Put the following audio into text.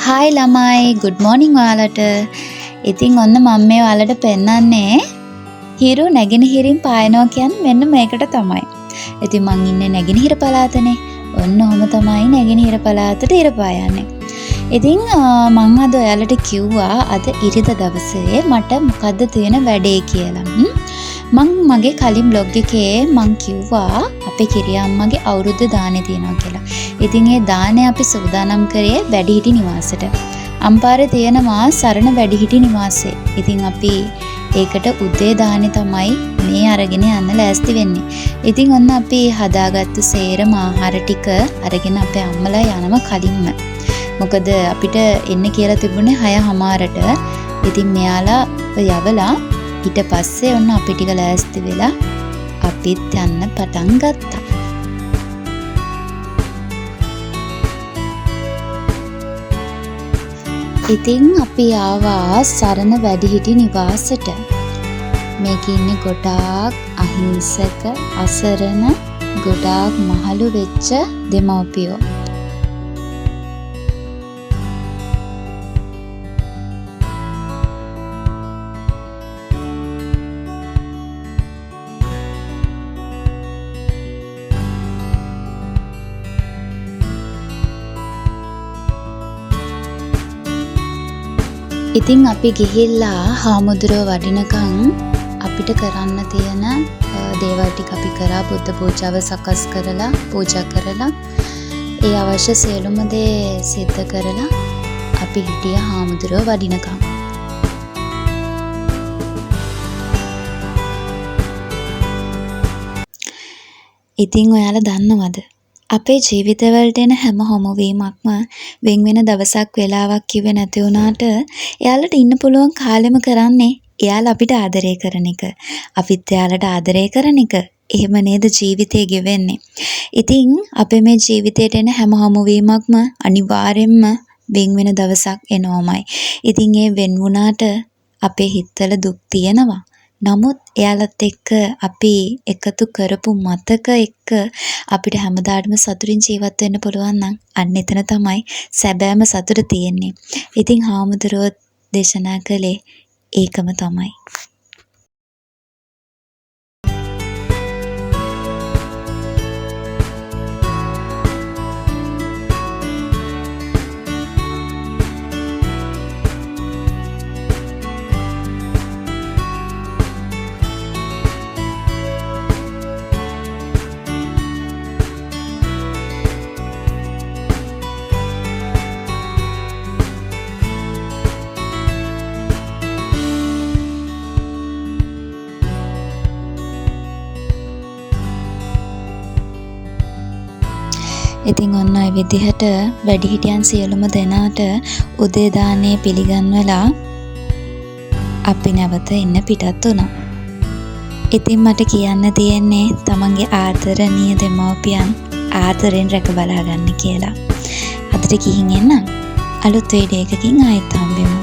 Hi ළමයි good morning ඔයාලට. ඉතින් ඔන්න මම මේ ඔයාලට පෙන්නන්නේ හිරු නැගෙනහිරින් පායනවා කියන්නේ මෙන්න මේකට තමයි. ඉතින් මං ඉන්නේ නැගෙනහිර පළාතනේ. ඔන්න ඔහම තමයි නැගෙනහිර පළාතට හිර පායන්නේ. ඉතින් මං අද ඔයාලට කිව්වා අද ඉරිදා දවසේ මට මොකද්ද තියෙන වැඩේ කියලා. මං මගේ කලින් බ්ලොග් එකේ මං කිව්වා අපේ කිරියම්මගේ අවුරුද්ද දානේ තියෙනවා කියලා. ඉතින් ඒ දානේ අපි සූදානම් කරේ වැඩිහිටි නිවාසෙට. අම්පාරේ තියෙනවා සරණ වැඩිහිටි නිවාසය. ඉතින් අපි ඒකට උදේ දානේ තමයි මේ අරගෙන යන්න ලෑස්ති වෙන්නේ. ඉතින් ඔන්න අපි හදාගත්තු සේරම ආහාර ටික අරගෙන අපේ අම්මලා යනවා කලින්ම. මොකද අපිට එන්න කියලා තිබුණේ 6:00ට. ඉතින් මෙයාලා යවලා ඊට පස්සේ ඔන්න අපි ටික ලෑස්ති වෙලා අපිත් යන්න පටන් ගත්තා. ඉතින් අපි ආවා සරණ වැඩිහිටි නිවාසෙට. මේක ඉන්නේ ගොඩාක් අහිංසක අසරණ ගොඩාක් මහලු වෙච්ච දෙමව්පියෝ. ඉතින් අපි ගිහිල්ලා හාමුදුරුවෝ වඩිනකන් අපිට කරන්න තියෙන දේවල් ටික අපි කරා. බුද්ධ පූජාව සකස් කරලා පූජා කරලා ඒ අවශ්‍ය සියලුම දේ සිද්ධ කරලා අපි හිටිය හාමුදුරුවෝ වඩිනකන්. ඉතින් ඔයාලා දන්නවද අපේ ජීවිතවලට එන හැම හමුවීමක්ම වෙන වෙන දවසක් වෙලාවක් කිව්වේ නැති වුණාට එයාලට ඉන්න පුළුවන් කාලෙම කරන්නේ එයාලා අපිට ආදරය කරන එක. අපිත් එයාලට ආදරය කරන එක. එහෙම නේද ජීවිතේ ගෙවෙන්නේ. ඉතින් අපේ මේ ජීවිතේට එන හැම හමුවීමක්ම අනිවාර්යෙන්ම වෙන වෙන දවසක් එනවමයි. ඉතින් ඒ වෙන් වුණාට අපේ හිතවල දුක් තියෙනවා. නමුත් එයාලත් එක්ක අපි එකතු කරපු මතක එක්ක අපිට හැමදාටම සතුටින් ජීවත් වෙන්න පුළුවන් නම් අන්න එතන තමයි සැබෑම සතුට තියෙන්නේ. ඉතින් හාමුදුරුවෝ දේශනා කළේ ඒකම තමයි. ඉතින් ඔන්න ඔය විදිහට වැඩිහිටියන් සියලුම දෙනාට උදේ දානේ පිළිගන්වලා අපි නැවත එන්න පිටත් වුණා. ඉතින් මට කියන්න තියෙන්නේ තමන්ගේ ආදරණීය දෙමව්පියන් ආදරෙන් රැක බලා ගන්න කියලා. අදට ගිහින් එන්න. අලුත් වීඩියෝ එකකින් ආයෙත් හම්බෙමු.